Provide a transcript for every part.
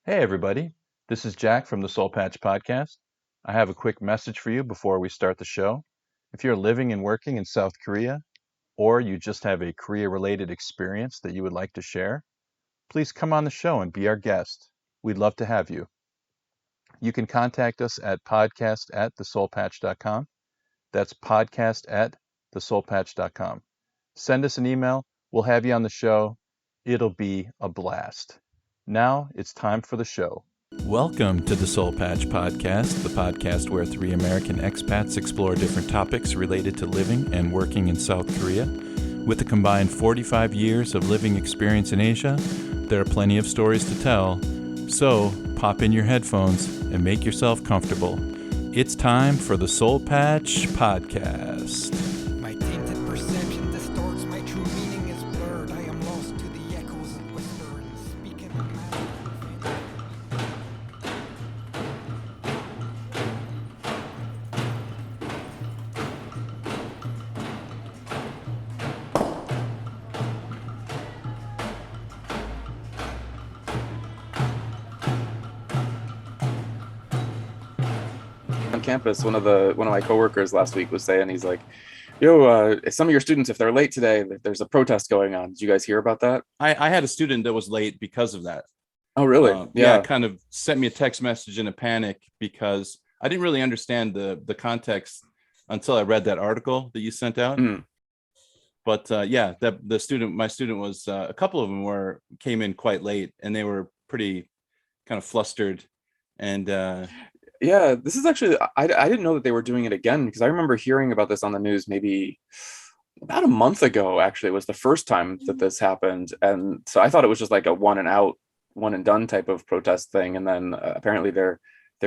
Hey, everybody. This is Jack from the Soul Patch Podcast. I have a quick message for you before we start the show. If you're living and working in South Korea, or you just have a Korea related experience that you would like to share, please come on the show and be our guest. We'd love to have you. You can contact us at podcast@thesoulpatch.com. That's podcast@thesoulpatch.com. Send us an email. We'll have you on the show. It'll be a blast. Now it's time for the show. Welcome to the Soul Patch Podcast, the podcast where three American expats explore different topics related to living and working in South Korea. With a combined 45 years of living experience in Asia, there are plenty of stories to tell. So, pop in your headphones and make yourself comfortable. It's time for the Soul Patch Podcast. My tainted perception distorts, my true meaning is blurred. I am lost to the echoes and whisper and speaking of on campus. One of my coworkers last week was saying, he's like, "Yo, some of your students, if they're late today, there's a protest going on. Did you guys hear about that?" I had a student that was late because of that. Oh, really? Yeah, kind of sent me a text message in a panic because I didn't really understand the context until I read that article that you sent out. But yeah, my student was a couple of them came in quite late, and they were pretty kind of flustered. And Yeah, this is actually, I didn't know that they were doing it again, because I remember hearing about this on the news maybe about a month ago. Actually, it was the first time that this happened, and so I thought it was just like a one and out, one and done type of protest thing, and then apparently they're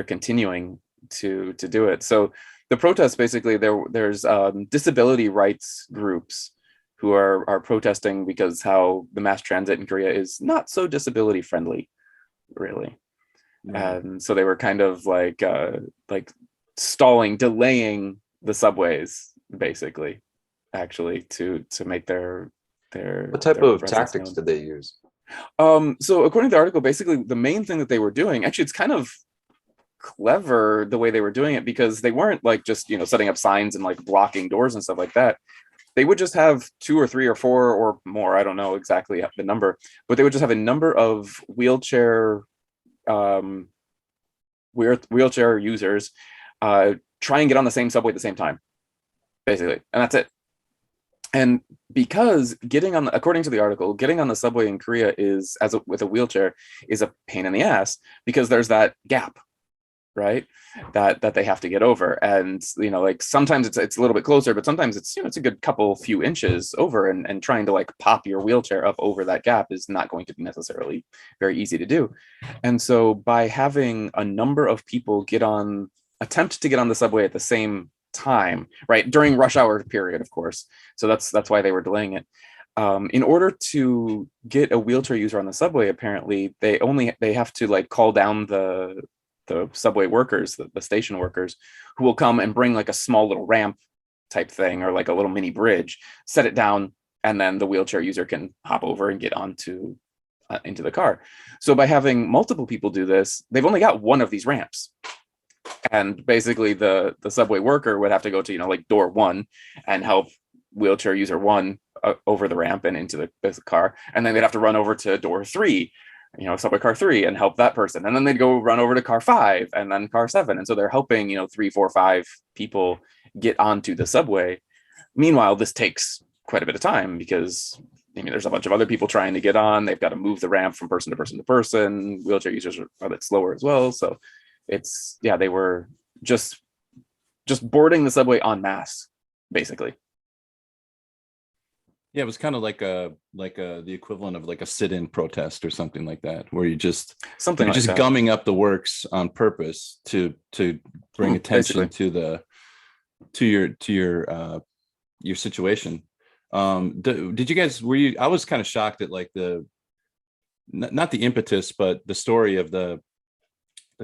continuing to do it. So the protest, basically, there's disability rights groups who are protesting because how the mass transit in Korea is not so disability friendly, really. And so they were kind of like delaying the subways, basically, actually, to make their What type of presence tactics known. did they use? So according to the article, basically the main thing that they were doing, actually, it's kind of clever the way they were doing it, because they weren't like just setting up signs and like blocking doors and stuff like that. They would just have two or three or four or more, I don't know exactly the number, but they would just have a number of wheelchair users try and get on the same subway at the same time, basically, and that's it. And because according to the article, getting on the subway in Korea is, with a wheelchair, is a pain in the ass, because there's that gap, right, that they have to get over. And like sometimes it's a little bit closer, but sometimes it's a good few inches over, and trying to like pop your wheelchair up over that gap is not going to be necessarily very easy to do. And so by having a number of people attempt to get on the subway at the same time, right, during rush hour period, of course, so that's why they were delaying it. In order to get a wheelchair user on the subway, apparently they have to like call down the subway workers, the station workers, who will come and bring like a small little ramp type thing, or like a little mini bridge, set it down, and then the wheelchair user can hop over and get onto into the car. So by having multiple people do this, they've only got one of these ramps, and basically the subway worker would have to go to like door one and help wheelchair user one over the ramp and into the car, and then they'd have to run over to door three, subway car 3, and help that person, and then they'd go run over to car 5 and then car 7, and so they're helping 3, 4, 5 people get onto the subway. Meanwhile, this takes quite a bit of time, because there's a bunch of other people trying to get on. They've got to move the ramp from person to person to person. Wheelchair users are a bit slower as well, so they were just boarding the subway en masse, basically. yeah, it was kind of like the equivalent of like a sit-in protest or something like that, where you're just gumming up the works on purpose to bring attention basically to your situation. Did you guys, I was kind of shocked at like not the impetus, but the story of the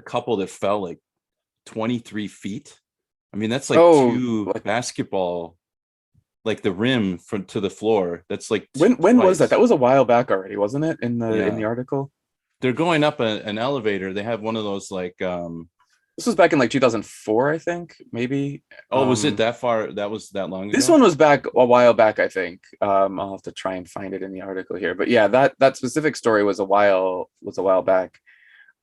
couple that fell like 23 feet. I mean, that's like two basketball, like the rim to the floor. That's like when was that? That was a while back already, wasn't it? In the article. they're going up an elevator. They have one of those like This was back in like 2004, I think, maybe. oh, was it that far? That was that long ago? This one was back a while back, I think. I'll have to try and find it in the article here. But yeah, that specific story was a while back.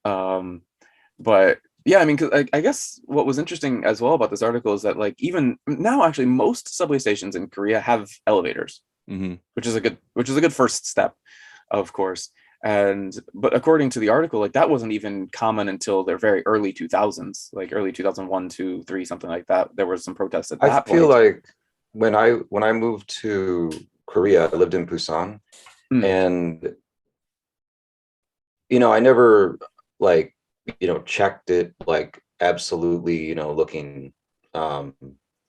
But yeah, I mean, because I guess what was interesting as well about this article is that like even now, actually, most subway stations in Korea have elevators, which is a good first step, of course. But according to the article, like that wasn't even common until their very early 2000s, like early 2001, 2, 3, something like that. There was some protests at that point. I feel like when I moved to Korea, I lived in Busan, and I never like checked it like absolutely, looking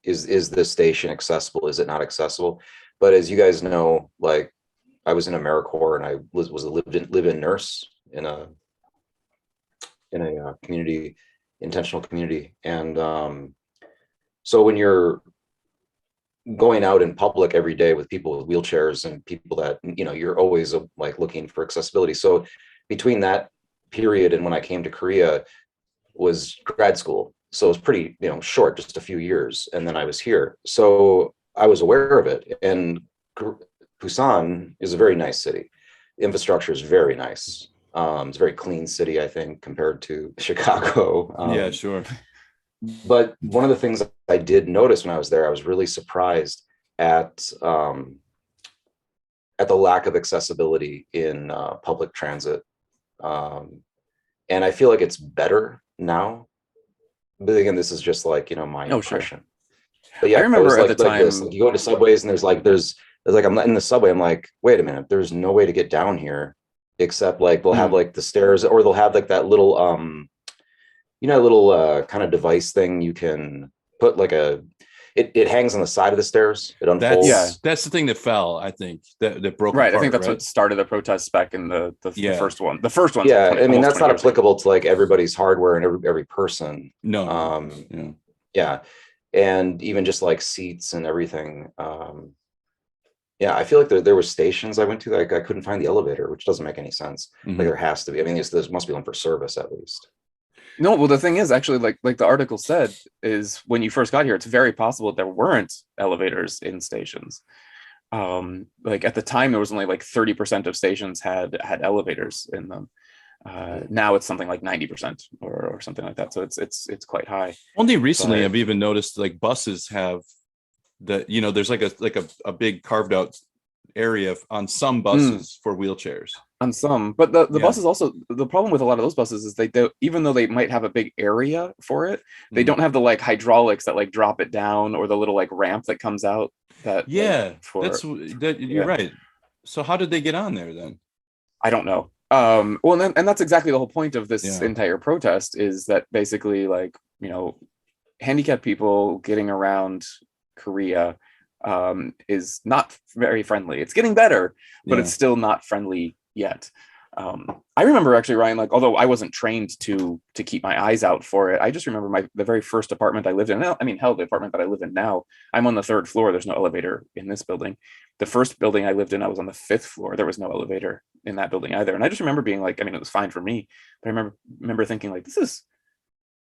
is this station accessible? Is it not accessible? But as you guys know, like I was in AmeriCorps and I was a live-in nurse in a community, intentional community. And so when you're going out in public every day with people with wheelchairs and people that, you're always like looking for accessibility. So between that period and when I came to Korea was grad school. So it was pretty, short, just a few years. And then I was here. So I was aware of it. And Busan is a very nice city. The infrastructure is very nice. It's a very clean city, I think, compared to Chicago. Yeah, sure. But one of the things I did notice when I was there, I was really surprised at the lack of accessibility in public transit. And I feel like it's better now. But again, this is just like, my impression. Sure. But yeah, I remember at like, the time, like you go into subways and there's like I'm in the subway. I'm like, wait a minute, there's no way to get down here except like they'll have like the stairs, or they'll have like that little kind of device thing you can put like it hangs on the side of the stairs. It unfolds. That's the thing that fell, I think, that broke right. apart, I think that's what started the protests back in the first one. The first one. Yeah, I mean that's not applicable to like everybody's hardware and every person. No. Yeah, and even just like seats and everything. Yeah, I feel like there were stations I went to that I couldn't find the elevator, which doesn't make any sense. Like there has to be. I mean, there must be one for service at least. No, well, the thing is actually like the article said is when you first got here, it's very possible there weren't elevators in stations. Like at the time, there was only like 30% of stations had elevators in them. Now it's something like 90% or something like that. So it's quite high. Only recently, I've even noticed like buses have there's like a big carved out area on some buses for wheelchairs. On some, but the buses also, the problem with a lot of those buses is even though they might have a big area for it, they don't have the like hydraulics that like drop it down, or the little like ramp that comes out. You're right. So how did they get on there then? I don't know. Well, and that's exactly the whole point of this entire protest, is that basically like, handicapped people getting around Korea is not very friendly. It's getting better, but it's still not friendly yet. I remember actually, Ryan, like, although I wasn't trained to keep my eyes out for it, I just remember the very first apartment I lived in. I mean, hell, the apartment that I live in now, I'm on the 3rd floor. There's no elevator in this building. The first building I lived in, I was on the 5th floor. There was no elevator in that building either. And I just remember being like, I mean, it was fine for me, but I remember thinking like, this is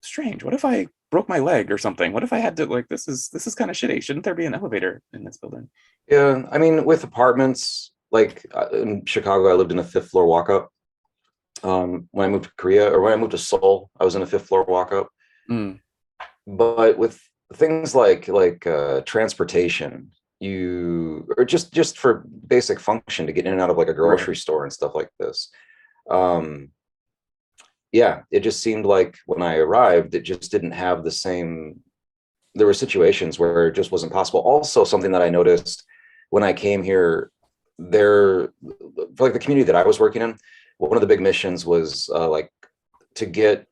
strange. What if I broke my leg or something? What if I had to, like, this is kind of shitty. Shouldn't there be an elevator in this building? Yeah, I mean, with apartments, like in Chicago, I lived in a 5th floor walk up. When I moved to Korea, or when I moved to Seoul, I was in a 5th floor walk up. But with things like transportation, or just for basic function to get in and out of like a grocery store and stuff like this. Yeah, it just seemed like when I arrived, it just didn't have the same. There were situations where it just wasn't possible. Also, something that I noticed when I came here, for like the community that I was working in, one of the big missions was like to get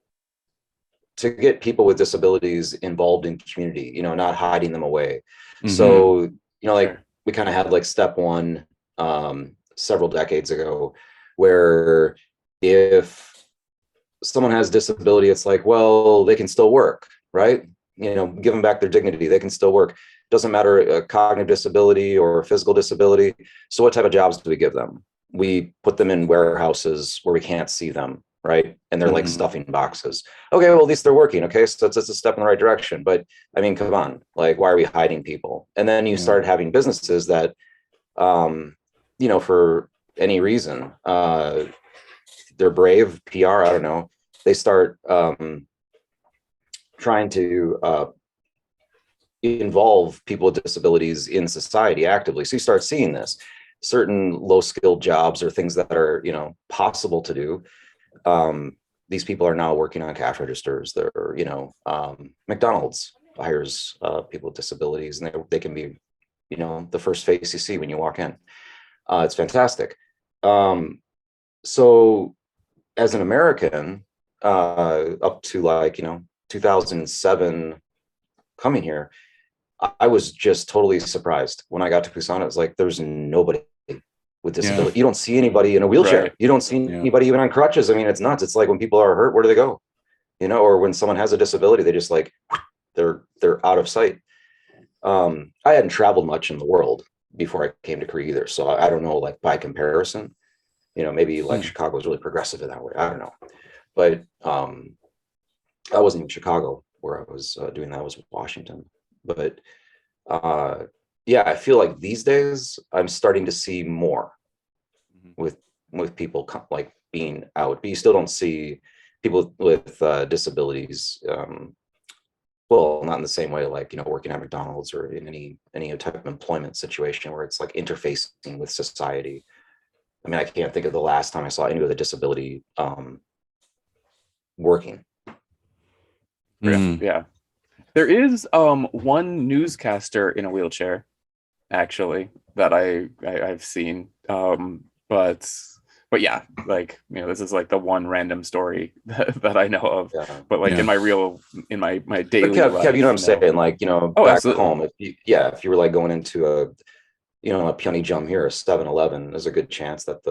people with disabilities involved in community, not hiding them away. So, like we kind of had like step one several decades ago, where if someone has disability, it's like, well, they can still work, right? Give them back their dignity. They can still work. Doesn't matter a cognitive disability or physical disability. So what type of jobs do we give them? we put them in warehouses where we can't see them, right? And they're like Mhm. stuffing boxes. Okay, well, at least they're working. Okay, so it's a step in the right direction. But I mean, come on, like, why are we hiding people? And then you Yeah. start having businesses that, for any reason, they're brave, PR, I don't know. They start trying to involve people with disabilities in society actively. So you start seeing this certain low skilled jobs or things that are, possible to do. These people are now working on cash registers. They're, McDonald's hires people with disabilities, and they can be, the first face you see when you walk in. It's fantastic. So as an American, up to 2007 coming here, I was just totally surprised when I got to Busan. It was like there's nobody with disability. You don't see anybody in a wheelchair. Right. You don't see anybody even on crutches. I mean, it's nuts. It's like when people are hurt, where do they go? Or when someone has a disability, they just they're out of sight. I hadn't traveled much in the world before I came to Korea either, so I don't know, like, by comparison, maybe like Chicago is really progressive in that way. I don't know, but I wasn't in Chicago where I was doing that. I was Washington, but yeah, I feel like these days I'm starting to see more with people like being out, but you still don't see people with disabilities. Well, not in the same way, like, working at McDonald's or in any type of employment situation where it's like interfacing with society. I mean, I can't think of the last time I saw anyone with a disability working. Yeah. There is one newscaster in a wheelchair, actually, that I've seen. But yeah, like, this is like the one random story that I know of. Yeah. But like in my daily Kev, life, Kev, you know what I'm saying? Like, Oh, back absolutely. home, if you were like going into a Pyeongchang here, a 7-Eleven, there's a good chance that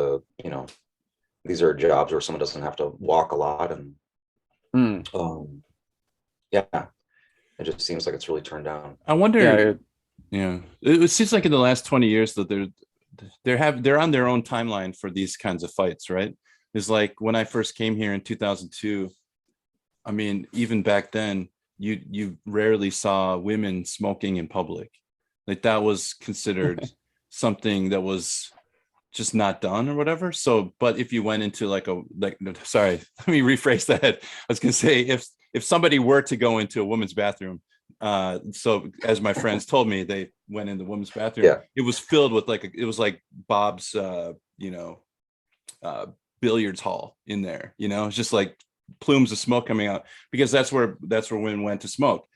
these are jobs where someone doesn't have to walk a lot. And yeah, it just seems like it's really turned down. I wonder. It seems like in the last 20 years that they're on their own timeline for these kinds of fights, right? It's like when I first came here in 2002. I mean, even back then, you rarely saw women smoking in public. Like, that was considered something that was just not done or whatever. So, but if you went into sorry, let me rephrase that. I was gonna say, if somebody were to go into a woman's bathroom, so as my friends told me, they went in the women's bathroom. Yeah. It was filled with it was like Bob's, billiards hall in there. It's just like plumes of smoke coming out, because that's where women went to smoke.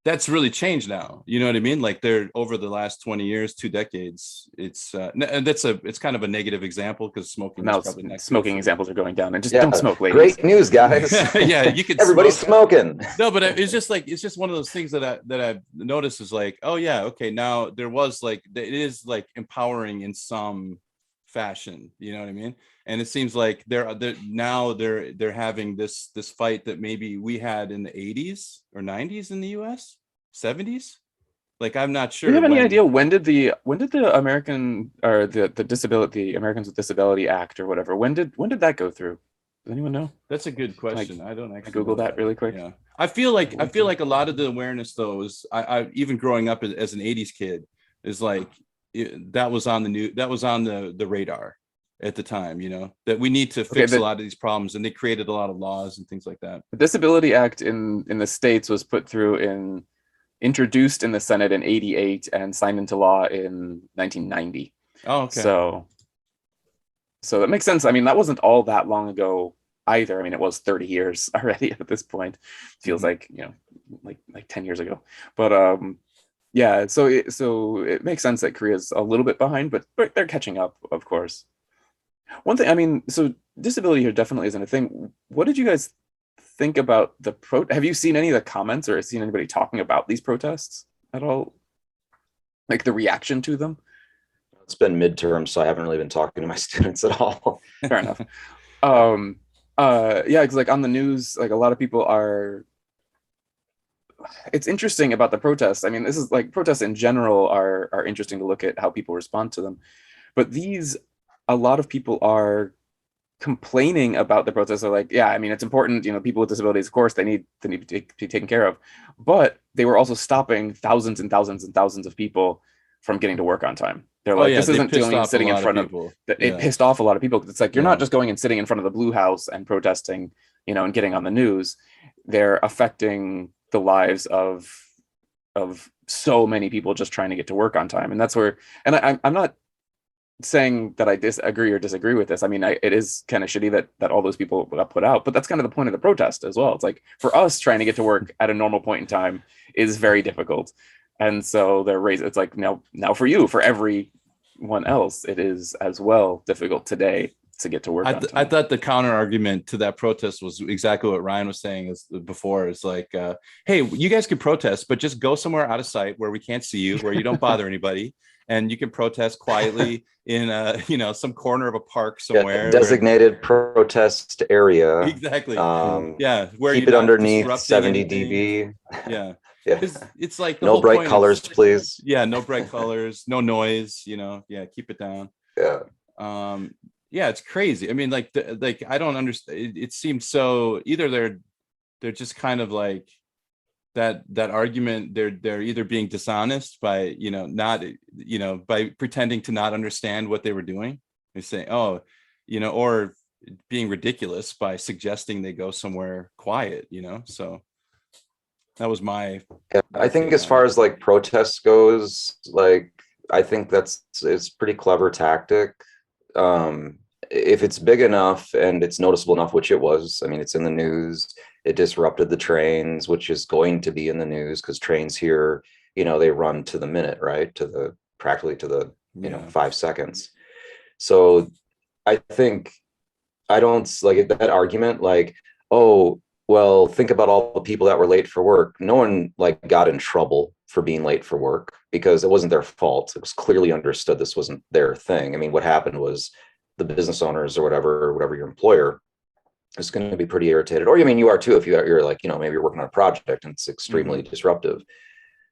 That's really changed now. You know what I mean? Like, they're over the last 20 years, 2 decades. It's it's kind of a negative example, because smoking now is probably not smoking examples are going down, and just Yeah. don't smoke, ladies. Great news, guys. Yeah, you could Everybody's smoke. smoking. No, but it's just one of those things that I've noticed is like, oh yeah, okay, now there was it is like empowering in some fashion. You know what I mean? And it seems like they're having this fight that maybe we had in the 80s or 90s in the US, 70s. Like, I'm not sure. Do you have any idea when did the American, or the Americans with Disability Act or whatever, when did that go through? Does anyone know? That's a good question. I don't actually Google know that really quick. Yeah, I feel like a lot of the awareness, though, is I even growing up as an 80s kid, is like that was on the radar at the time, that we need to fix a lot of these problems, and they created a lot of laws and things like that. The Disability Act in the States was introduced in the Senate in 88 and signed into law in 1990. Oh, okay. So that makes sense. I mean, that wasn't all that long ago either. I mean, it was 30 years already at this point. Feels like, like 10 years ago. But yeah, so it makes sense that Korea's a little bit behind, but they're catching up, of course. One thing, I mean, so disability here definitely isn't a thing. What did you guys think about have you seen any of the comments, or seen anybody talking about these protests at all? Like, the reaction to them? It's been midterm, so I haven't really been talking to my students at all. Fair enough. Yeah, because like on the news, like a lot of people are. It's interesting about the protests. I mean, this is like, protests in general are interesting to look at how people respond to them, but these a lot of people are complaining about the protests. Are like, yeah, I mean, it's important, people with disabilities, of course, they need to be taken care of, but they were also stopping thousands and thousands and thousands of people from getting to work on time. They're Oh like, yeah, this they isn't pissed doing off a sitting in lot of front of people. it Yeah. pissed off a lot of people. It's like, you're Yeah. not just going and sitting in front of the Blue House and protesting, and getting on the news. They're affecting the lives of so many people just trying to get to work on time. And that's where, and I'm not saying that I disagree with this. I mean, it is kind of shitty that all those people got put out, but that's kind of the point of the protest as well. It's like, for us, trying to get to work at a normal point in time is very difficult. And so they're raising, it's like, now for you, for everyone else, it is as well difficult today to get to work on time. I thought the counter argument to that protest was exactly what Ryan was saying before. It's like, hey, you guys can protest, but just go somewhere out of sight where we can't see you, where you don't bother anybody, and you can protest quietly in some corner of a park somewhere. Designated protest area. Exactly. Yeah. Where keep you're it not underneath 70 anything. dB. Yeah. Yeah. It's like the no whole bright point colors, is, please. Yeah, no bright colors, no noise. Yeah, keep it down. Yeah. Yeah, it's crazy. I mean, like I don't understand. It seems so. Either they're just kind of like that argument. They're either being dishonest by not by pretending to not understand what they were doing. They say, oh, or being ridiculous by suggesting they go somewhere quiet. So that was my. Yeah, I think as far as like protests goes, like I think it's pretty clever tactic. If it's big enough and it's noticeable enough, which it was, I mean, it's in the news, it disrupted the trains, which is going to be in the news because trains here, they run to the minute, right? Practically to the, 5 seconds. So I think I don't like that argument, like, oh, well, think about all the people that were late for work. No one like got in trouble for being late for work because it wasn't their fault. It was clearly understood this wasn't their thing. I mean, what happened was the business owners or whatever your employer is going to be pretty irritated. Or, I mean, you are too, if you're like, maybe you're working on a project and it's extremely disruptive.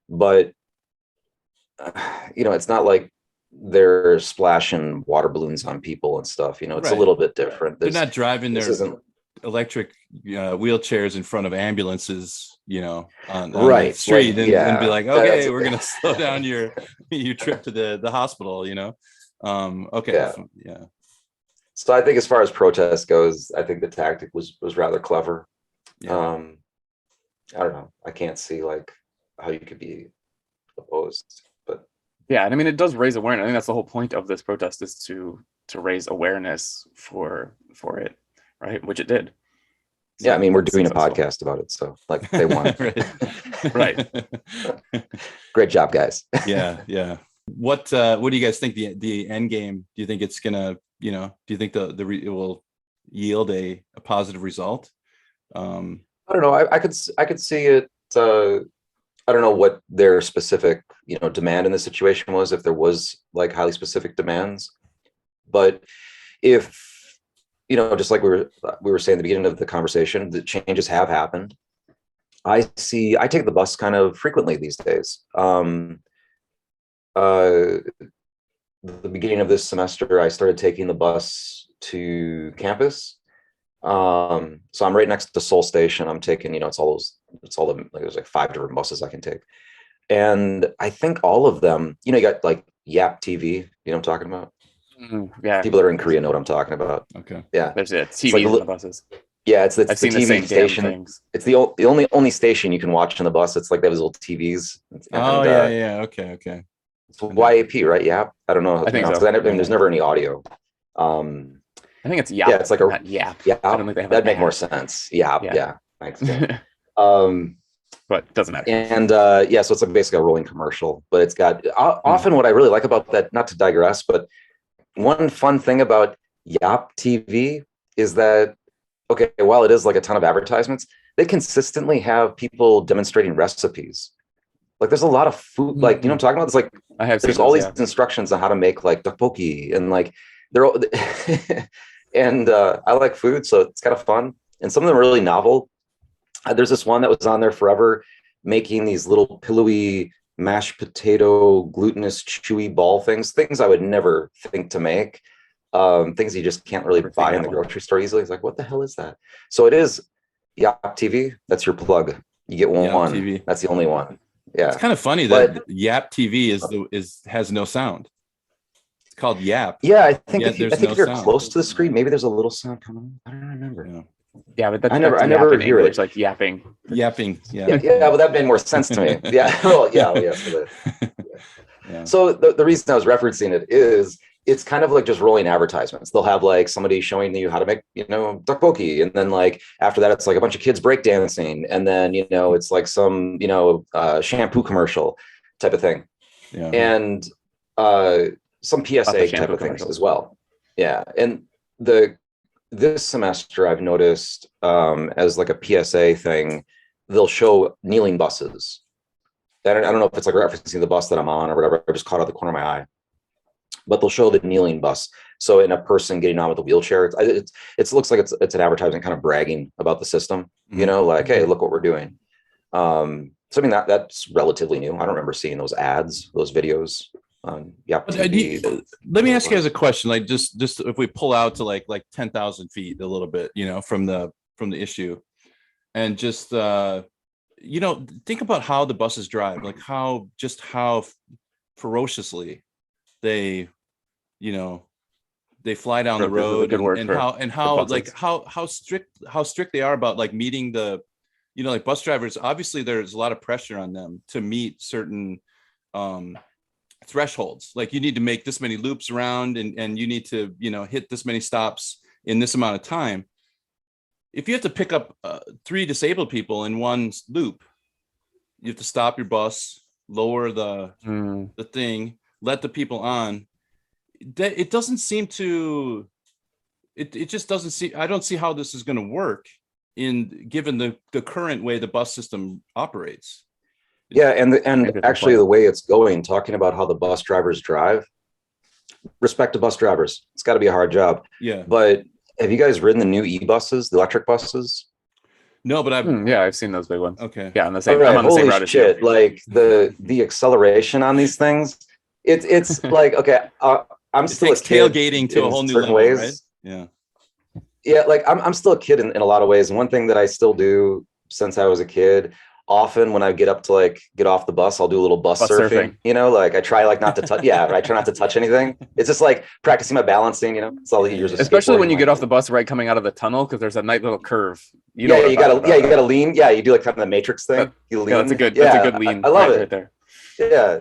But, it's not like they're splashing water balloons on people and stuff. It's Right. a little bit different. They're not driving their electric wheelchairs in front of ambulances, on right. the street, like, and be like, okay, we're gonna slow down your trip to the hospital. Okay, yeah. So I think as far as protest goes, I think the tactic was rather clever. Yeah. I don't know. I can't see like how you could be opposed, but yeah, and I mean, it does raise awareness. I think that's the whole point of this protest, is to raise awareness for it, right? Which it did. So, yeah, I mean, we're doing a podcast about it, so like they won. Right. Great job, guys. Yeah. What do you guys think the end game? Do you think it's gonna, do you think it will yield a positive result? I don't know. I could see it. I don't know what their specific, demand in the situation was, if there was like highly specific demands, but if, just like we were saying at the beginning of the conversation, the changes have happened. I take the bus kind of frequently these days. The beginning of this semester, I started taking the bus to campus. So I'm right next to Seoul Station. I'm taking, it's all there's like 5 different buses I can take. And I think all of them, you got like Yap TV, you know what I'm talking about? Yeah. People that are in Korea know what I'm talking about. Okay. Yeah. There's TV in the buses. Yeah, it's I've seen the TV same station. things. It's the only station you can watch on the bus. It's like those little TVs. Yeah. Okay. It's YAP, right? Yeah. I don't know. I think so. Because there's never any audio. I think it's Yap. Yeah, it's like Yap. Yeah, I don't think they have that'd make more sense. Yeah. Thanks. But it doesn't matter. And so it's like basically a rolling commercial, but it's got often what I really like about that, not to digress, but one fun thing about Yap TV is that, okay, while it is like a ton of advertisements, they consistently have people demonstrating recipes. Like there's a lot of food, like, what I'm talking about? It's like, there's all these instructions on how to make like tteokbokki, and like they're all, and I like food, so it's kind of fun. And some of them are really novel. There's this one that was on there forever, making these little pillowy mashed potato, glutinous, chewy ball things I would never think to make. things you just can't really Never seen buy in that the one. grocery store easily. It's like, what the hell is that? So it is Yap TV. That's your plug. You get Yap one. TV. That's the only one. Yeah. It's kind of funny But- that Yap TV has no sound. It's called Yap. Yeah, I think Yet if you, I there's think no if you're sound. close to the screen, maybe there's a little sound coming. I don't remember. Yeah. Yeah, but that's, I never yapping hear English, it. like yapping. Yapping. Yeah, Yeah. yeah, well, that made more sense to me. Yeah, well, yeah, well, yeah. Yeah. So the reason I was referencing it is it's kind of like just rolling advertisements. They'll have like somebody showing you how to make, tteokbokki, and then like after that, it's like a bunch of kids breakdancing, and then it's like some shampoo commercial type of thing, Yeah. and some PSA type of things as well. Yeah, and this semester I've noticed as like a PSA thing, they'll show kneeling buses. I don't know if it's like referencing the bus that I'm on or whatever. I just caught out of the corner of my eye, but they'll show the kneeling bus. So in a person getting on with a wheelchair, it looks like it's an advertisement kind of bragging about the system, like, hey, look what we're doing. So I mean that's relatively new. I don't remember seeing those ads, those videos. Let me ask you guys a question. Like just if we pull out to like 10,000 feet a little bit, from the issue, and just think about how the buses drive, like how ferociously they fly down the road, and how strict they are about like meeting the, like bus drivers. Obviously there's a lot of pressure on them to meet certain thresholds. Like you need to make this many loops around, and you need to hit this many stops in this amount of time. If you have to pick up 3 disabled people in one loop, you have to stop your bus, lower the thing, let the people on. That it doesn't seem to. It just doesn't see. I don't see how this is going to work given the current way the bus system operates. Yeah, and actually the way it's going, talking about how the bus drivers drive. Respect to bus drivers. It's got to be a hard job. Yeah. But have you guys ridden the new e-buses, the electric buses? No, but I've seen those big ones. Okay. Yeah, on the same. Right, I'm on the same holy route as shit! you. Like the acceleration on these things, it's like, okay, I'm still a kid tailgating to a whole new certain level, ways. right? Yeah. Yeah, like I'm still a kid in a lot of ways. And one thing that I still do since I was a kid, often when I get up to get off the bus, I'll do a little bus surfing. Like I try not to touch. Yeah, I try not to touch anything. It's just like practicing my balancing. It's all the years of Especially when you skateboarding. get off the bus right coming out of the tunnel, because there's a nice little curve. You gotta lean. Yeah, you do like kind of the Matrix thing. You lean. Yeah, that's a good lean. I love it right there. Yeah.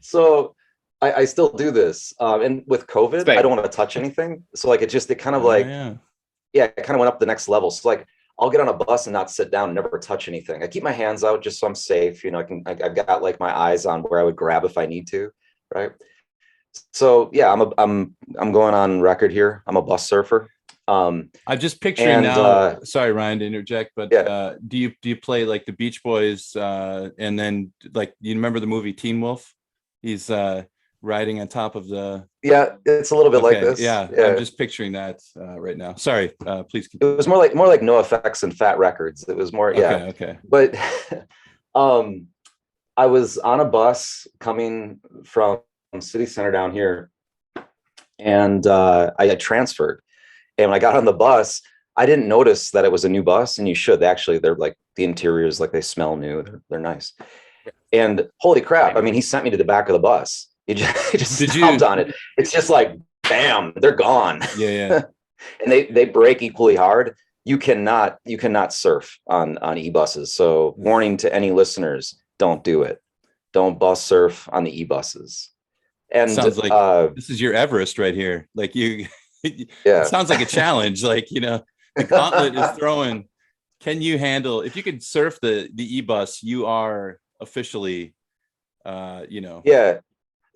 So I still do this. And with COVID, I don't want to touch anything. So it kind of it kind of went up the next level. So I'll get on a bus and not sit down and never touch anything. I keep my hands out just so I'm safe. I've got like my eyes on where I would grab if I need to. Right. So yeah, I'm going on record here. I'm a bus surfer. I'm just picturing now. Sorry, Ryan, to interject, but do you play like the Beach Boys, and then like you remember the movie Teen Wolf? He's riding on top of the. Yeah, it's a little bit like this. Yeah, I'm just picturing that right now. Sorry, please continue. It was more like NoFX and Fat Records. It was more Okay. But I was on a bus coming from city center down here, and I had transferred. And when I got on the bus, I didn't notice that it was a new bus, and you should. They're like the interiors, like they smell new. They're nice. And holy crap! I mean, he sent me to the back of the bus. He just stomped on it. It's just like bam, they're gone. Yeah. And they brake equally hard. You cannot surf on e-buses. So warning to any listeners: don't do it. Don't bus surf on the e-buses. And sounds like this is your Everest right here. Like you. It sounds like a challenge. Like the gauntlet is throwing. Can you handle? If you could surf the e-bus, you are officially, Yeah.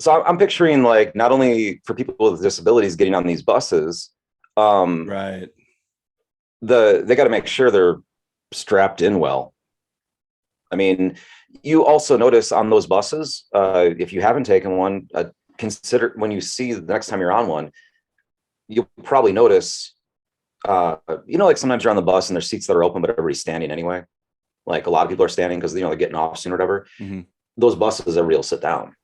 So I'm picturing like not only for people with disabilities getting on these buses, right. They got to make sure they're strapped in well. I mean, you also notice on those buses, if you haven't taken one, consider when you see the next time you're on one. You'll probably notice, like sometimes you're on the bus and there's seats that are open, but everybody's standing anyway. Like a lot of people are standing because they're getting off soon or whatever. Mm-hmm. Those buses, everybody will sit down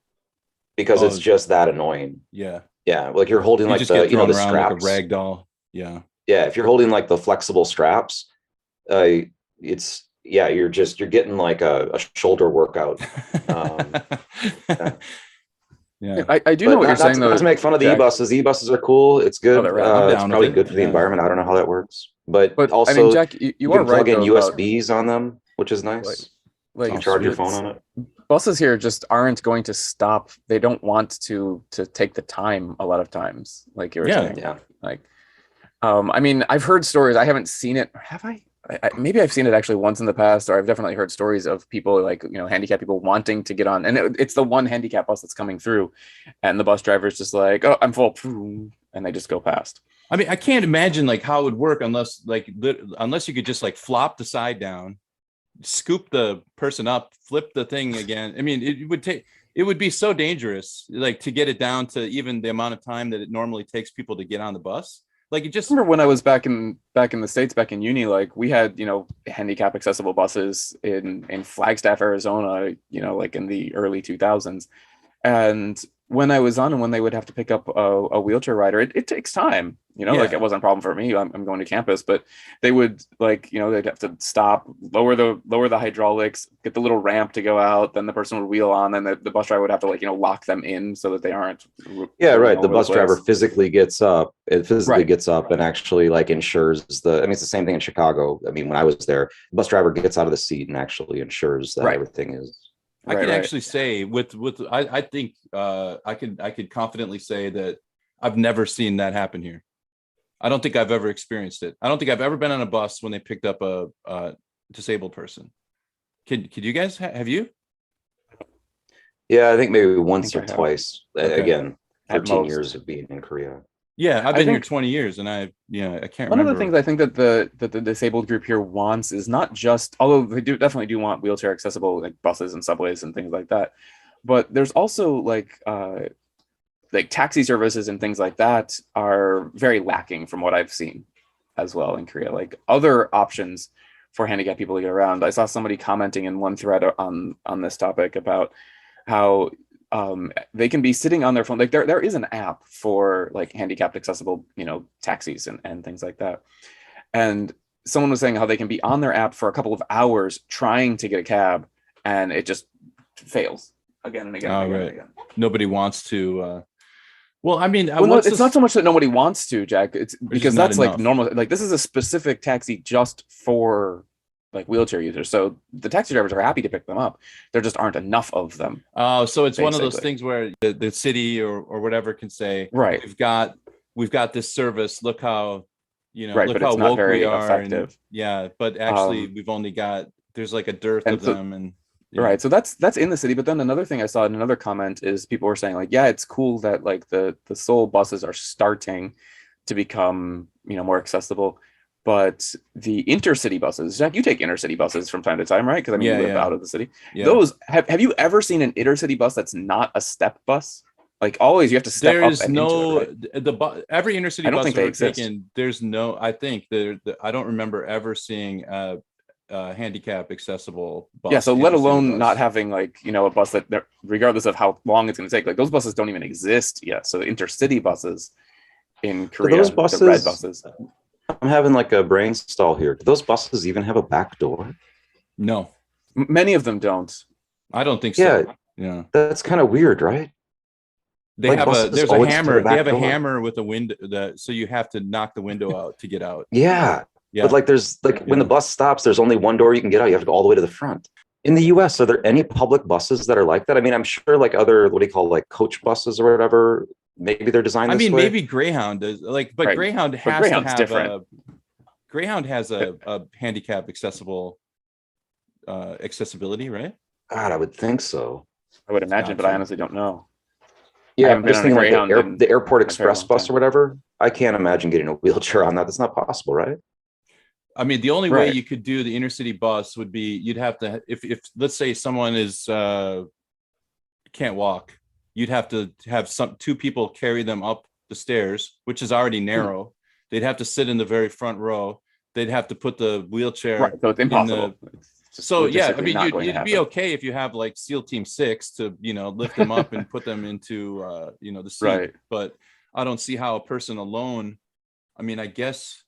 because it's just that annoying. Yeah. Yeah, like you're holding You like just get the thrown the around like a straps. rag doll. Yeah. Yeah, if you're holding like the flexible straps, it's yeah, you're getting like a shoulder workout. Um, yeah. Yeah. I do know But what you're saying not though, to make fun of the Jack. e-buses. E-buses are cool. It's Oh, good. they're rad. I'm It's down with probably it. good for the Yeah. environment. I don't know how that works, but But I mean, also Jack, you you are can right plug in though about USBs on them, which is like nice. You can like charge your phone it's on it. buses here just aren't going to stop. They don't want to take the time a lot of times, like you were Yeah. saying. Yeah. Like, I mean, I've heard stories. I haven't seen it. Have I? Maybe I've seen it actually once in the past, or I've definitely heard stories of people like handicapped people wanting to get on, and it's the one handicap bus that's coming through, and the bus driver's just like, "Oh, I'm full," and they just go past. I mean, I can't imagine like how it would work unless unless you could just like flop the side down, scoop the person up, flip the thing again. I mean, it would be so dangerous, like to get it down to even the amount of time that it normally takes people to get on the bus. Like it just, Remember when I was back in the States, back in uni, like we had handicap accessible buses in Flagstaff, Arizona, like in the early 2000s. And when I was on and when they would have to pick up a wheelchair rider, it takes time, like yeah, it wasn't a problem for me. I'm going to campus, but they would they'd have to stop, lower the hydraulics, get the little ramp to go out. Then the person would wheel on, and the bus driver would have to lock them in so that they aren't Yeah, rolling right. The over bus driver place. physically gets up. It physically Right. gets up and actually like ensures I mean, it's the same thing in Chicago. I mean, when I was there, the bus driver gets out of the seat and actually ensures that Right. everything is. I can Right. actually say I think I could confidently say that I've never seen that happen here. I don't think I've ever experienced it. I don't think I've ever been on a bus when they picked up a disabled person. Could you guys have you? Yeah, I think maybe once think or I have. twice. Okay. Again, At 13 most. years of being in Korea. Yeah, I've I been here think 20 years, and I can't one of remember. the things I think that the disabled group here wants is not just, although they definitely do want wheelchair accessible like buses and subways and things like that, but there's also like taxi services and things like that are very lacking from what I've seen as well in Korea. Like other options for handicapped people to get around. I saw somebody commenting in one thread on this topic about how they can be sitting on their phone. Like there is an app for like handicapped accessible, taxis and things like that. And someone was saying how they can be on their app for a couple of hours trying to get a cab, and it just fails again and again and again Right. and again. Nobody wants to. Well, I mean, Well, no, it's not so much that nobody wants to, Jack. It's because not that's like enough. normal. Like this is a specific taxi just for like wheelchair users. So the taxi drivers are happy to pick them up. There just aren't enough of them. So it's one of those basically. things where the city or whatever can say, Right. we've got this service. Look how Right, look but how it's not woke very we are. effective. But actually, Um, we've only got there's like a dearth and of so, them, and right. So that's in the city. But then another thing I saw in another comment is people were saying like, yeah, it's cool that like the Seoul buses are starting to become more accessible. But the intercity buses, Jack, you take intercity buses from time to time, right? Because I mean, you live out of the city. Yeah. Those have you ever seen an intercity bus that's not a step bus? Like always, you have to step There up is and no into it, right? every inner city I don't bus think I've they ever exist. taken. There's no. I think I don't remember ever seeing a handicap accessible bus. Yeah, so let intercity alone bus. not having like a bus that regardless of how long it's going to take, like those buses don't even exist yet. So the intercity buses in Do Korea, those the red buses, buses, I'm having like a brain stall here. Do those buses even have a back door? No, many of them don't. I don't think Yeah, so. Yeah. that's kind of weird, right? They Like have buses there's a always have a hammer. They back have a door. hammer with a window so you have to knock the window out to get out. Yeah. Yeah. But like there's like when the bus stops, there's only one door you can get out. You have to go all the way to the front. In the US, are there any public buses that are like that? I mean, I'm sure like other, what do you call, like coach buses or whatever, maybe they're designed this way. Maybe Greyhound does but Right. Greyhound But has Greyhound's to have different. Greyhound has a handicap accessible accessibility, right? God, I would think so. I would imagine, but I so. honestly don't know. Yeah, haven't I'm been just on a thinking like Greyhound the airport in a very express long bus time. or whatever. I can't imagine getting a wheelchair on that. That's not possible, right? I mean, the only way Right. you could do the intercity bus would be you'd have to if let's say someone is can't walk, you'd have to have two people carry them up the stairs, which is already narrow. They'd have to sit in the very front row. They'd have to put the wheelchair Right, so it's impossible. So yeah, I logistically mean, not going to you'd be happen. okay if you have like SEAL Team 6 to, you know, lift them up and put them into, you know, the seat. Right. But I don't see how a person alone. I mean, I guess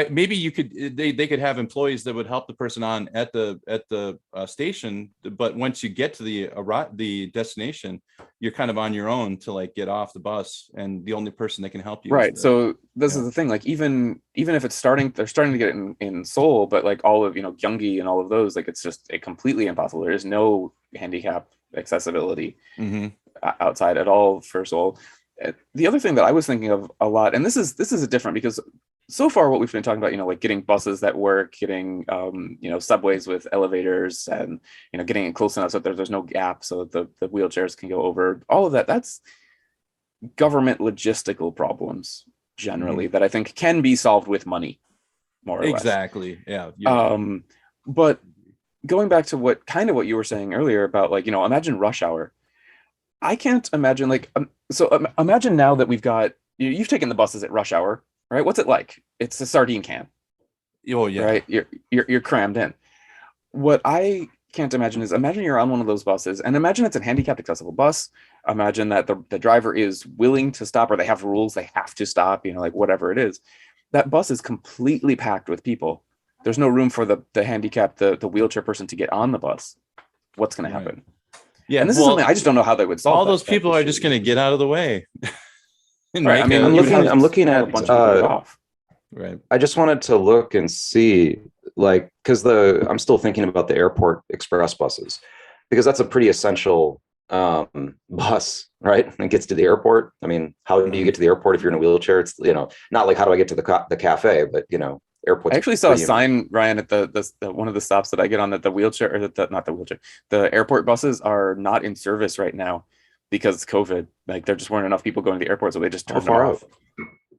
maybe you could they could have employees that would help the person on at the station, but once you get to the destination, you're kind of on your own to like get off the bus, and the only person that can help you Right. So this yeah. is the thing. Like even if they're starting to get it in Seoul, but like all of Gyeonggi and all of those, like it's just completely impossible. There is no handicap accessibility outside at all for Seoul. The other thing that I was thinking of a lot, and this is a different, because so far what we've been talking about, like getting buses that work, getting subways with elevators, and getting it close enough so that there's no gap so that the wheelchairs can go over. All of that, that's government logistical problems generally that I think can be solved with money, more or less. Exactly. Yeah. But going back to what you were saying earlier about, like, imagine rush hour. I can't imagine, like, imagine now that we've got, you've taken the buses at rush hour, right? What's it like? It's a sardine can. Oh yeah. Right. You're crammed in. What I can't imagine is, imagine you're on one of those buses, and imagine it's a handicapped accessible bus. Imagine that the driver is willing to stop, or they have rules, they have to stop, like whatever it is. That bus is completely packed with people. There's no room for the handicapped, the wheelchair person to get on the bus. What's going to happen? Yeah. And this is something I just don't know how they would solve. All those people are just going to get out of the way. Right. I mean, I'm looking at a bunch of people off. Right. I just wanted to look and see, like, because I'm still thinking about the airport express buses, because that's a pretty essential bus, right? And it gets to the airport. I mean, how do you get to the airport if you're in a wheelchair? It's, not like how do I get to the cafe, but airports. I actually saw a sign, Ryan, at the one of the stops that I get on, that the wheelchair, or the airport buses are not in service right now because it's COVID. Like, there just weren't enough people going to the airport, so they just turned them off.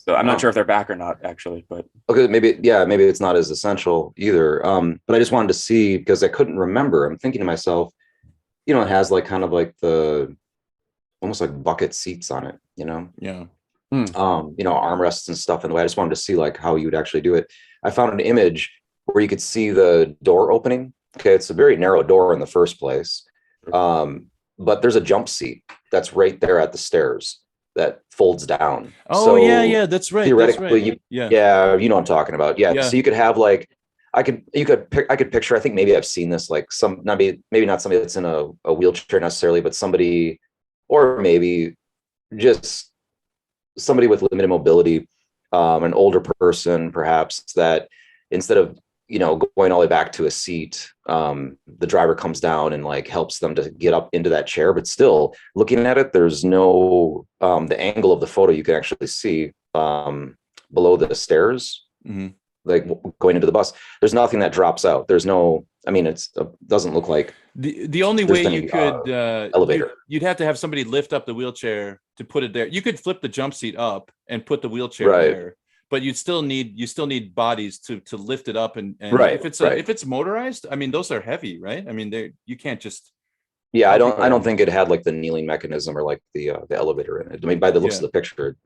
So I'm not sure if they're back or not, actually, but okay, maybe it's not as essential either. But I just wanted to see, because I couldn't remember. I'm thinking to myself, it has like kind of like the almost like bucket seats on it, Yeah. Armrests and stuff in the way. I just wanted to see like how you would actually do it. I found an image where you could see the door opening. Okay, it's a very narrow door in the first place, but there's a jump seat that's right there at the stairs that folds down. Oh, so yeah, that's right. Theoretically, that's you know what I'm talking about. Yeah. So you could have like, I could picture, I think maybe I've seen this, like maybe not somebody that's in a wheelchair necessarily, but somebody, or maybe just somebody with limited mobility, an older person perhaps, that instead of going all the way back to a seat, the driver comes down and like helps them to get up into that chair. But still, looking at it, there's no the angle of the photo you can actually see below the stairs, like going into the bus. There's nothing that drops out. There's no, I mean, it doesn't look like the only way you could elevator. You'd have to have somebody lift up the wheelchair to put it there. You could flip the jump seat up and put the wheelchair there, but you still need bodies to lift it up, and if it's motorized, I mean, those are heavy, right? I mean, you can't just. Yeah, I don't think it had like the kneeling mechanism or like the elevator in it. I mean, by the looks of the picture,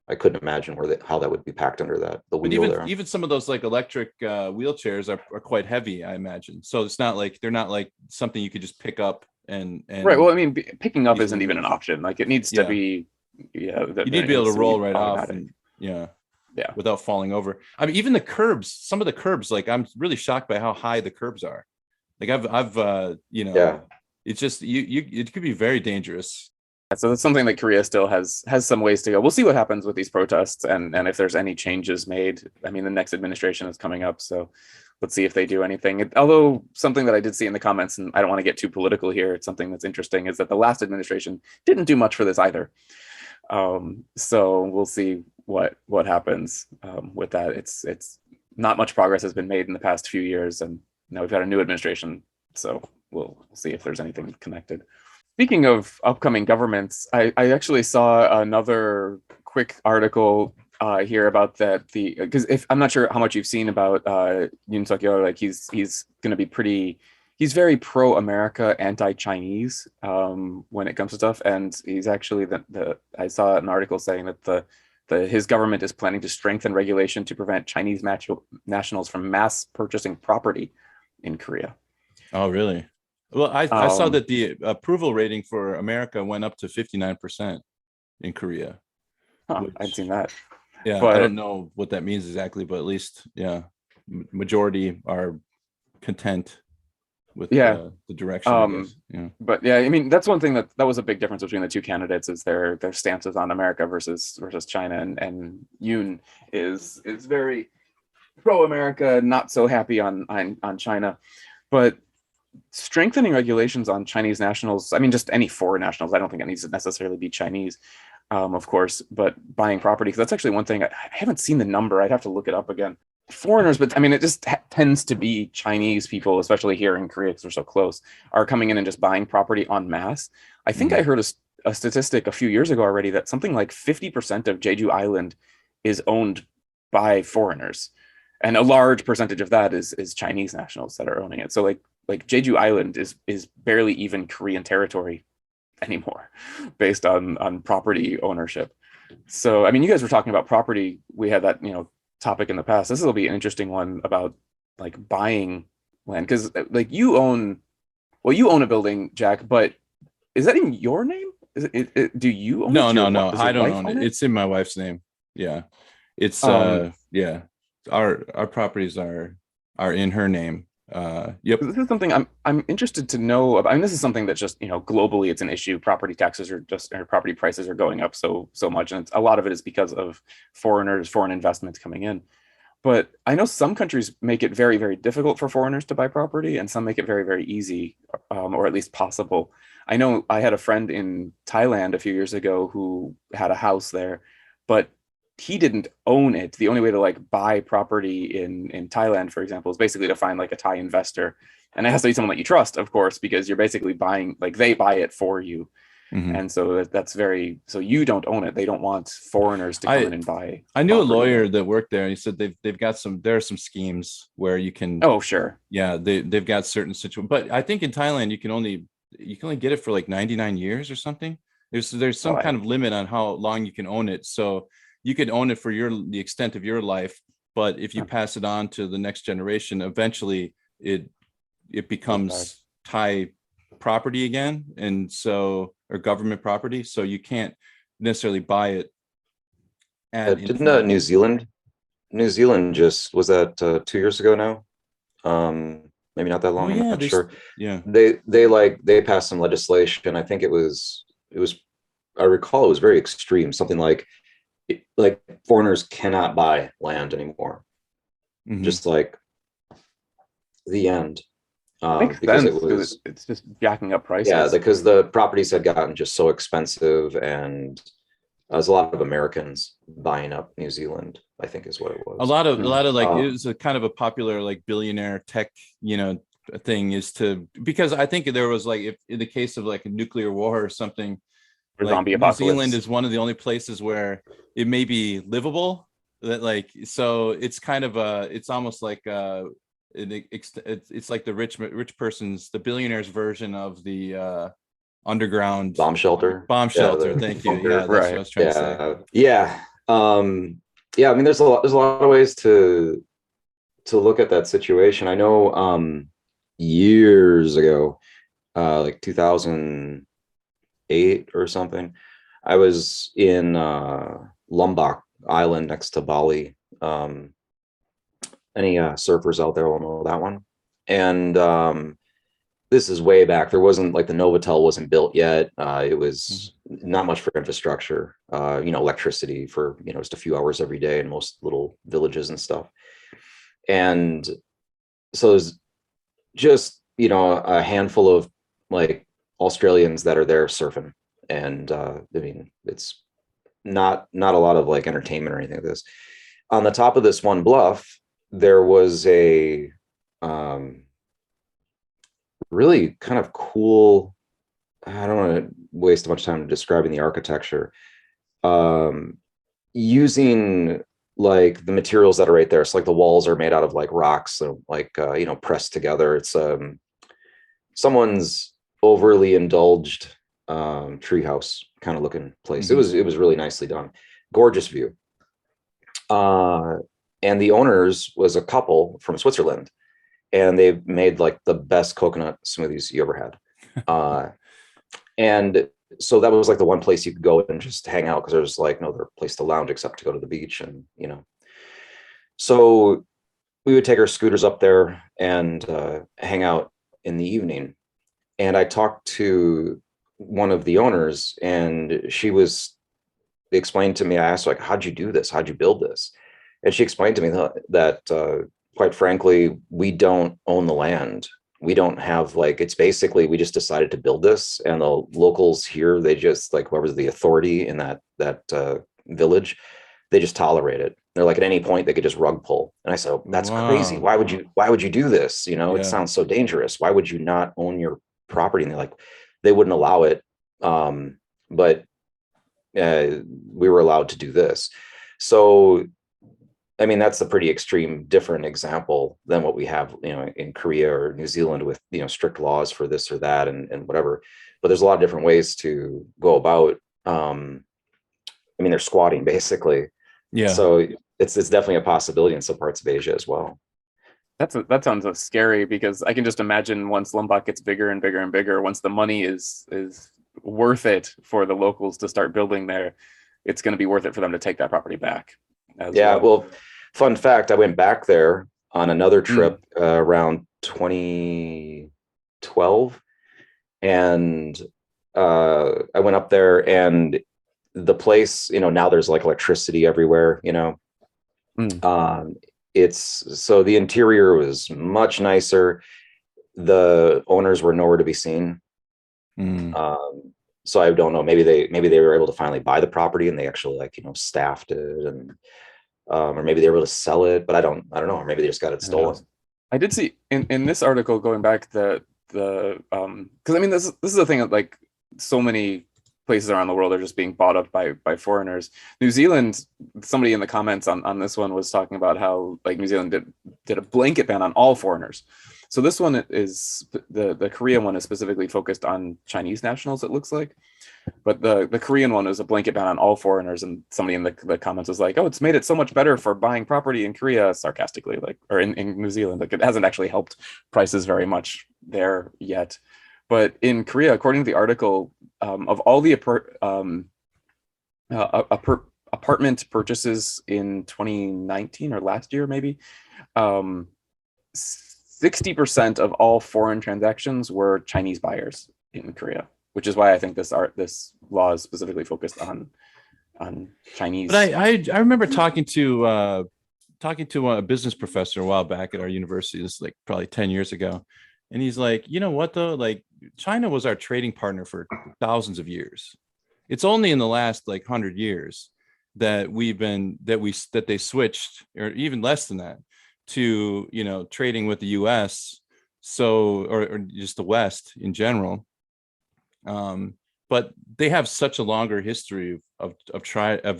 I couldn't imagine how that would be packed under the wheel there. Even some of those like electric wheelchairs are quite heavy, I imagine. So it's not like they're not like something you could just pick up and right. Well, I mean, picking up isn't even an option. Like, it needs to be. Yeah, you need to be able to roll right off. And, without falling over. I mean, even the curbs. Some of the curbs, like, I'm really shocked by how high the curbs are. Like, I've it's just it could be very dangerous. So that's something that Korea still has some ways to go. We'll see what happens with these protests, and if there's any changes made. I mean, the next administration is coming up, so let's see if they do anything. Although something that I did see in the comments, and I don't want to get too political here, it's something that's interesting, is that the last administration didn't do much for this either. So we'll see what happens with that. It's not much progress has been made in the past few years, and now we've got a new administration, so we'll see if there's anything connected. Speaking of upcoming governments, I actually saw another quick article here about because if I'm not sure how much you've seen about Yoon Suk-yeol, like he's going to be he's very pro-America, anti-Chinese when it comes to stuff, and he's actually I saw an article saying that his government is planning to strengthen regulation to prevent Chinese nationals from mass purchasing property in Korea. Oh, really? Well, I saw Um, that the approval rating for America went up to 59% in Korea, I'd which, seen that, yeah, I but don't know what that means exactly, but at least, yeah, majority are content with yeah. the direction, I Um, guess. Yeah. but yeah, I mean, that's one thing that was a big difference between the two candidates is their stances on America versus China, and Yoon is very pro America, not so happy on China, but strengthening regulations on Chinese nationals. I mean, just any foreign nationals. I don't think it needs to necessarily be Chinese, of course, but buying property, because that's actually one thing I haven't seen the number. I'd have to look it up again. Foreigners, but I mean, it just tends to be Chinese people, especially here in Korea because we're so close, are coming in and just buying property en masse. I think I heard a statistic a few years ago already that something like 50% of Jeju Island is owned by foreigners, and a large percentage of that is Chinese nationals that are owning it. So like Jeju Island is barely even Korean territory anymore, based on property ownership. So I mean, you guys were talking about property. We had that topic in the past. This will be an interesting one about like buying land, because like you own a building, Jack, but is that in your name? Do you own it? No, no, no. Does your I don't wife own own it. it? It's in my wife's name. Yeah. It's Um, yeah. Our properties are in her name. Yep. this is something I'm interested to know about. I mean, this is something that's just globally it's an issue. Property taxes are just or property prices are going up so much, and a lot of it is because of foreign investments coming in. But I know some countries make it very, very difficult for foreigners to buy property, and some make it very, very easy, or at least possible. I know I had a friend in Thailand a few years ago who had a house there, but he didn't own it. The only way to like buy property in Thailand, for example, is basically to find like a Thai investor, and it has to be someone that you trust, of course, because you're basically buying like they buy it for you, Mhm. and so that's very so you don't own it. They don't want foreigners to come in I and buy I knew a property lawyer there. that worked there, and he said there are some schemes where you can, Oh, sure. yeah, they've got certain situations, but I think in Thailand you can only get it for like 99 years or something. There's Oh, some kind of limit on how long you can own it. So you could own it for the extent of your life, but if you pass it on to the next generation, eventually it goes back. becomes Thai property again, and so, or government property. So you can't necessarily buy it ad Didn't infinitum. New Zealand just was that 2 years ago now? Maybe not that Oh long. I'm yeah, not sure. yeah. They passed some legislation. I think it was I recall it was very extreme. Something like foreigners cannot buy land anymore. Mhm. Just like the end. Makes Because it sense because was, it's just jacking up yeah, prices. because the properties had gotten just so expensive, and there's a lot of Americans buying up New Zealand, I think is what it was. A Hmm. lot of like, it Um, was a kind of a popular like billionaire tech, thing, is to, because I think there was like, if in the case of like a nuclear war or something, For like zombie New Zealand apocalypse. is one of the only places where it may be livable. That like, so it's kind of it's almost like it's like the rich person's, the billionaire's version of the underground bomb shelter. bomb Yeah, shelter. the Thank you. bunker. Yeah, that's what I Right. was trying to say. Yeah. Yeah, I mean there's a lot of ways to look at that situation. I know years ago, like 2008 or something, I was in Lombok Island next to Bali. Any surfers out there will know that one. And this is way back. There wasn't like the Novotel wasn't built yet. It Mhm. was not much for infrastructure. Electricity for just a few hours every day in most little villages and stuff. And so there's just a handful of like Australians that are there surfing, and I mean it's not a lot of like entertainment or anything like this. On the top of this one bluff, there was a really kind of cool. I don't want to waste much time describing the architecture. Um, Using like the materials that are right there. So like the walls are made out of like rocks, so like pressed together. It's someone's overly indulged treehouse kind of looking place. Mhm. It was really nicely done. Gorgeous view. Uh, and the owners was a couple from Switzerland, and they've made like the best coconut smoothies you ever had. And so that was like the one place you could go and just hang out, because there's like no other place to lounge except to go to the beach. And so we would take our scooters up there and hang out in the evening. And I talked to one of the owners, and she explained to me, I asked, like, how'd you do this? How'd you build this? And she explained to me that quite frankly, we don't own the land. We don't have, like, it's basically, we just decided to build this, and the locals here, they just, like, whoever's the authority in that village, they just tolerate it. They're like, at any point they could just rug pull. And I said, oh, that's crazy. Wow. Why would you do this? It Yeah. sounds so dangerous. Why would you not own your property? And they're like, they wouldn't allow it. But we were allowed to do this. So, I mean, that's a pretty extreme, different example than what we have, in Korea or New Zealand with, strict laws for this or that and whatever. But there's a lot of different ways to go about. I mean, they're squatting basically. Yeah. So it's definitely a possibility in some parts of Asia as well. That sounds so scary, because I can just imagine once Lombok gets bigger and bigger and bigger, once the money is worth it for the locals to start building there, it's going to be worth it for them to take that property back. Well, fun fact, I went back there on another trip around 2012, and I went up there, and the place, now there's like electricity everywhere, it's so the interior was much nicer. The owners were nowhere to be seen. So I don't know, maybe they were able to finally buy the property and they actually staffed it, and or maybe they were able to sell it, but I don't know, or maybe they just got it stolen. I did see in this article, going back, the because I mean, this is the thing that, like, so many places around the world are just being bought up by foreigners. New Zealand, somebody in the comments on this one was talking about how, like, New Zealand did a blanket ban on all foreigners. So this one is the Korean one is specifically focused on Chinese nationals, it looks like, but the Korean one is a blanket ban on all foreigners. And somebody in the comments was like, oh, it's made it so much better for buying property in Korea, sarcastically, like, or in New Zealand, like, it hasn't actually helped prices very much there yet. But in Korea, according to the article, of all the apartment purchases in 2019 or last year, maybe, 60% of all foreign transactions were Chinese buyers in Korea, which is why I think this law is specifically focused on Chinese. But I remember talking to a business professor a while back at our university. This is like probably 10 years ago. And he's like, you know what, though, like, China was our trading partner for thousands of years. It's only in the last, like, 100 years that they switched, or even less than that, to, trading with the US. So, or just the West in general. But they have such a longer history of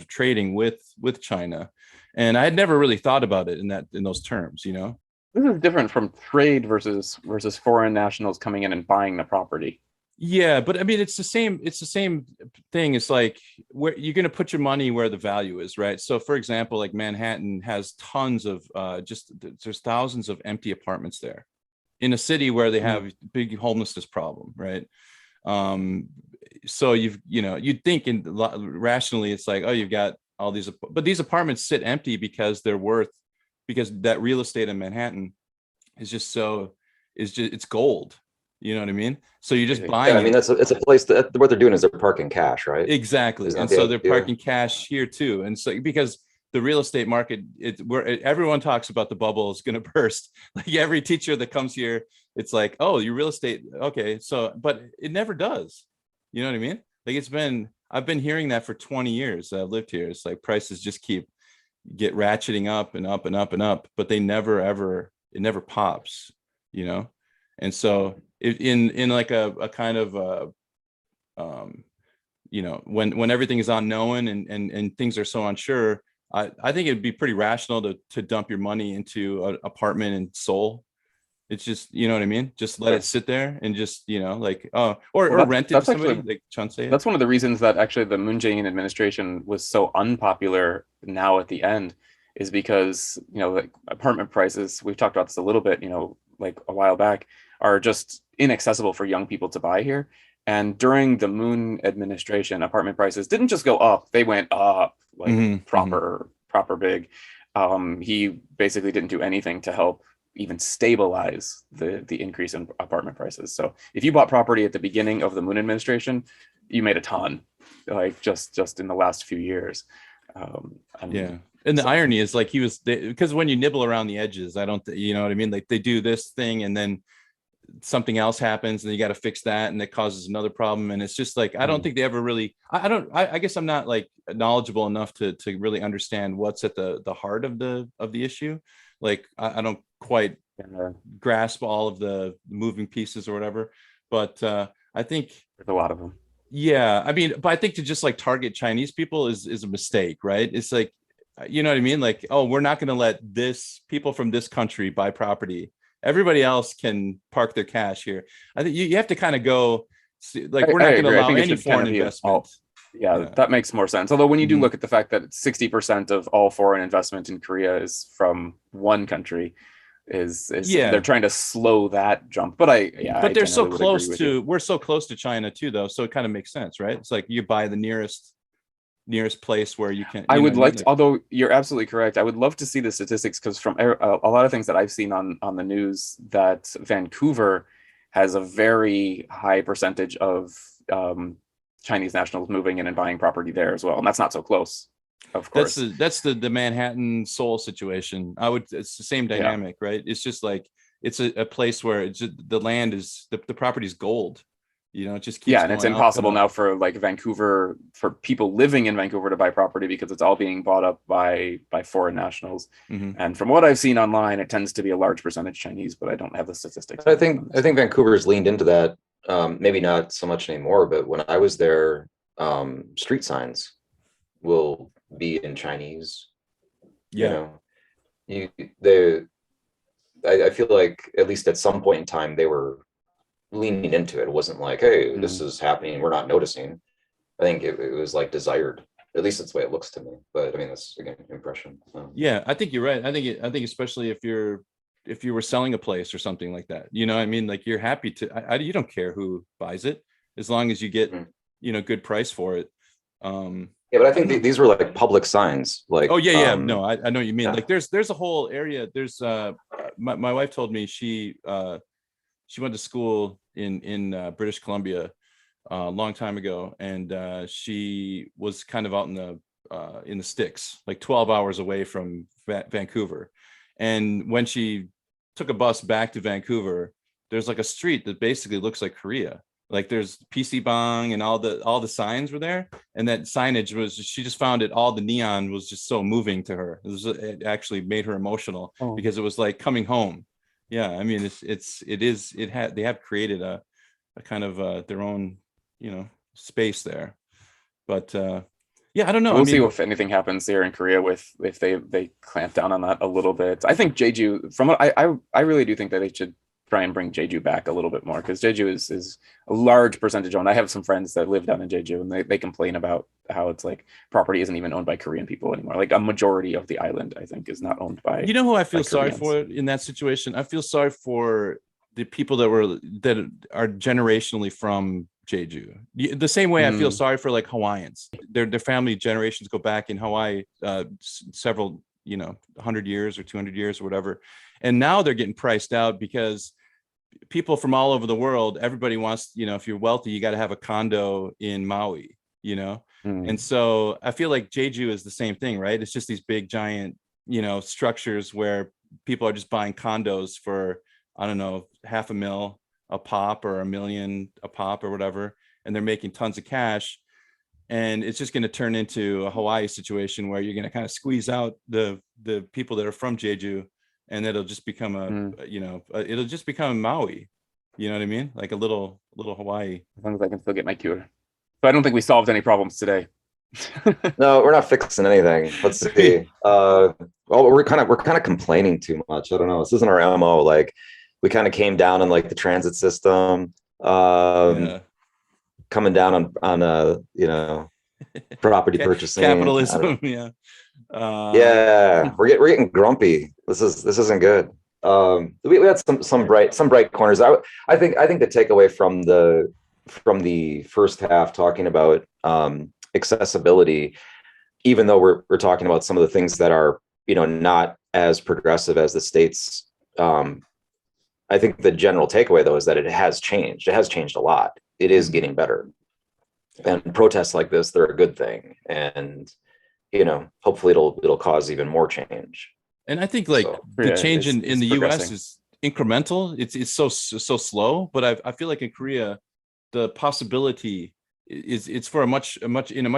trading with China. And I had never really thought about it in those terms, This is different from trade versus foreign nationals coming in and buying the property. Yeah, but I mean, it's the same thing. It's like, where you're going to put your money where the value is, right? So, for example, like, Manhattan has tons of there's thousands of empty apartments there in a city where they have big homelessness problem, right? So you'd think rationally, it's like, oh, you've got all these, but these apartments sit empty because that real estate in Manhattan is it's gold. You know what I mean? So you're just buying. Yeah, I mean, it's a place that what they're doing is they're parking cash, right? Exactly. And so they're parking cash here too. And so, because the real estate market, where everyone talks about the bubble is going to burst. Like, every teacher that comes here, it's like, oh, your real estate. Okay. So, but it never does. You know what I mean? Like, I've been hearing that for 20 years. I've lived here. It's like prices just get ratcheting up and up and up and up, but it never pops, And so in like a kind of when everything is unknown and things are so unsure, I think it'd be pretty rational to dump your money into an apartment in Seoul. It's just, you know what I mean? Just let it sit there and just, or rent it to somebody, actually, like Chun-se. That's one of the reasons that actually the Moon Jae-in administration was so unpopular now at the end, is because, like, apartment prices, we've talked about this a little bit, like a while back are just inaccessible for young people to buy here. And during the Moon administration, apartment prices didn't just go up; they went up like proper big. He basically didn't do anything to help even stabilize the increase in apartment prices. So if you bought property at the beginning of the Moon administration, you made a ton, like just in the last few years. And the irony is like because when you nibble around the edges, I don't, you know what I mean? Like they do this thing and then something else happens and you got to fix that and that causes another problem. And it's just like, I don't think they ever really, I guess I'm not like knowledgeable enough to really understand what's at the heart of the issue. Like I don't quite grasp all of the moving pieces or whatever, but I think there's a lot of them. Yeah. I mean, but I think to just like target Chinese people is a mistake, right? It's like, you know what I mean? Like, oh, we're not going to let people from this country buy property. Everybody else can park their cash here. I think you have to kind of go like, we're not going to allow any foreign investment. Yeah, that makes more sense. Although when you do look at the fact that 60% of all foreign investment in Korea is from one country, they're trying to slow that jump. But they're so close to, we're so close to China too, though. So it kind of makes sense, right? It's like you buy the nearest place where you can. Although you're absolutely correct, I would love to see the statistics, because from a lot of things that I've seen on the news, that Vancouver has a very high percentage of Chinese nationals moving in and buying property there as well, and that's not so close. Of course, that's the Manhattan Seoul situation. It's the same dynamic, right? It's just like it's a place where the land is the property's gold. You know, it just keeps and it's impossible now for like Vancouver, for people living in Vancouver to buy property, because it's all being bought up by foreign nationals. And from what I've seen online, it tends to be a large percentage Chinese, but I don't have the statistics. I think Vancouver's leaned into that. Maybe not so much anymore, but when I was there, street signs will be in Chinese. I feel like at least at some point in time they were leaning into it. It wasn't like, hey, this is happening, we're not noticing. I think it was like desired. At least that's the way it looks to me. But I mean, that's again impression. I think you're right. I think especially if you were selling a place or something like that, you know what I mean? Like you're happy to, you don't care who buys it as long as you get, good price for it. But I think these were like public signs. Like, no, I know what you mean. Like there's a whole area. There's my wife told me she went to school in British Columbia a long time ago, and she was kind of out in the sticks, like 12 hours away from Vancouver. And when she took a bus back to Vancouver, there's like a street that basically looks like Korea. Like there's PC Bang and all the signs were there. And that signage she just found it, all the neon was just so moving to her. It actually made her emotional because it was like coming home. Yeah. I mean, they have created a kind of their own, space there. But I don't know. We'll see if anything happens here in Korea if they clamp down on that a little bit. I think Jeju, from what I really do think that they should try and bring Jeju back a little bit more, because Jeju is a large percentage owned. I have some friends that live down in Jeju, and they complain about how it's like property isn't even owned by Korean people anymore. Like a majority of the island, I think, is not owned by. You know who I feel sorry for in that situation? I feel sorry for the people that are generationally from Jeju. The same way I feel sorry for like Hawaiians. Their family generations go back in Hawaii several 100 years or 200 years or whatever, and now they're getting priced out because people from all over the world, everybody wants, if you're wealthy, you got to have a condo in Maui, and so I feel like Jeju is the same thing, right? It's just these big giant structures where people are just buying condos for, I don't know, $500,000 a pop or $1 million a pop or whatever, and they're making tons of cash. And it's just going to turn into a Hawaii situation where you're going to kind of squeeze out the people that are from Jeju, and it'll just become it'll just become Maui. You know what I mean? Like a little Hawaii. As long as I can still get my cure. But I don't think we solved any problems today. No, we're not fixing anything. Let's see. Well, we're kind of complaining too much. I don't know. This isn't our MO. Like, we kind of came down on like the transit system, coming down on property purchasing, capitalism. we're getting grumpy. This isn't good. we had some bright corners. I think the takeaway from the first half, talking about accessibility, even though we're talking about some of the things that are, not as progressive as the states, I think the general takeaway though is that it has changed. It has changed a lot. It is getting better. And protests like this, they're a good thing. And hopefully it'll cause even more change. And I think the change in the US is incremental. It's so slow, but I feel like in Korea, the possibility it's for a much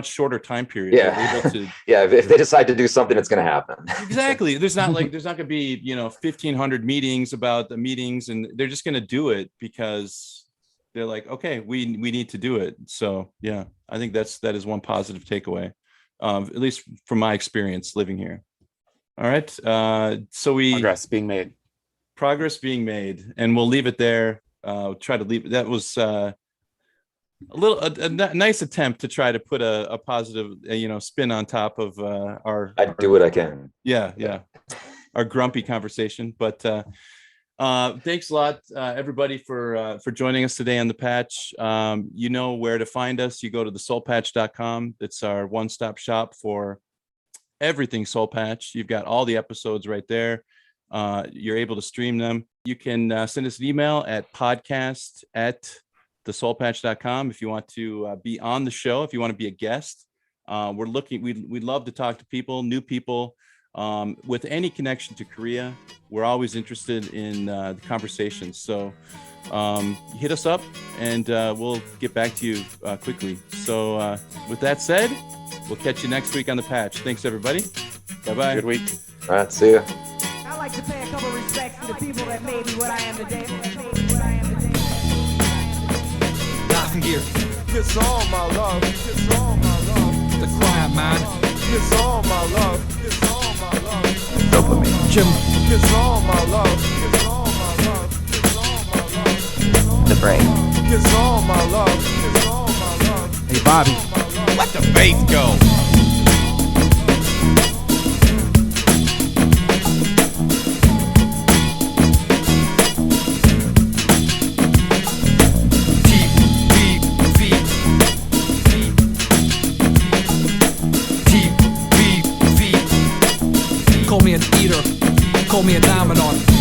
shorter time period. Yeah. Able to, yeah. If they decide to do something, it's going to happen. Exactly. There's not going to be 1,500 meetings about the meetings, and they're just going to do it because they're like, okay, we need to do it. So yeah, I think that is one positive takeaway, at least from my experience living here. All right. So progress being made, and we'll leave it there. Try to leave. That was a nice attempt to try to put a positive, spin on top of our. I do what I can. Yeah. Our grumpy conversation, but thanks a lot, everybody, for joining us today on the Patch. You know where to find us. You go to thesoulpatch.com. It's our one-stop shop for everything Soul Patch. You've got all the episodes right there. You're able to stream them. You can send us an email at podcast@thesoulpatch.com if you want to be on the show, if you want to be a guest. We'd love to talk to people, new people, with any connection to Korea. We're always interested in the conversations. So hit us up and we'll get back to you quickly. So with that said, we'll catch you next week on the Patch. Thanks, everybody. Bye-bye. Good week. All right. See ya. I like to pay a couple respects to the people that made me what I am today. Nothing here. Kiss all my love. Kiss all my love. The quiet man. Kiss all my love. Kiss all my love. Dopamine. Jim. Kiss all my love. Kiss all my love. Kiss all my love. The brain. Kiss all my love. Kiss all my love. Hey, Bobby. Let the bass go. Call me an eater, call me a dominant.